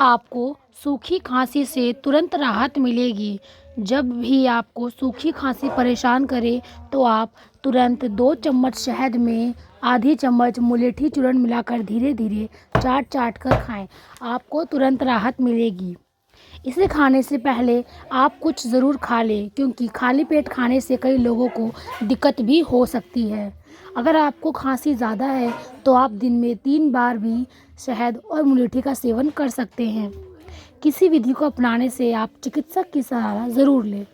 आपको सूखी खांसी से तुरंत राहत मिलेगी। जब भी आपको सूखी खांसी परेशान करे तो आप तुरंत 2 चम्मच शहद में आधी चम्मच मुलेठी चूर्ण मिलाकर धीरे धीरे चाट चाट कर खाएं। आपको तुरंत राहत मिलेगी। इसे खाने से पहले आप कुछ ज़रूर खा लें, क्योंकि खाली पेट खाने से कई लोगों को दिक्कत भी हो सकती है। अगर आपको खांसी ज़्यादा है तो आप दिन में 3 बार भी शहद और मुलेठी का सेवन कर सकते हैं। किसी विधि को अपनाने से आप चिकित्सक की सलाह ज़रूर लें।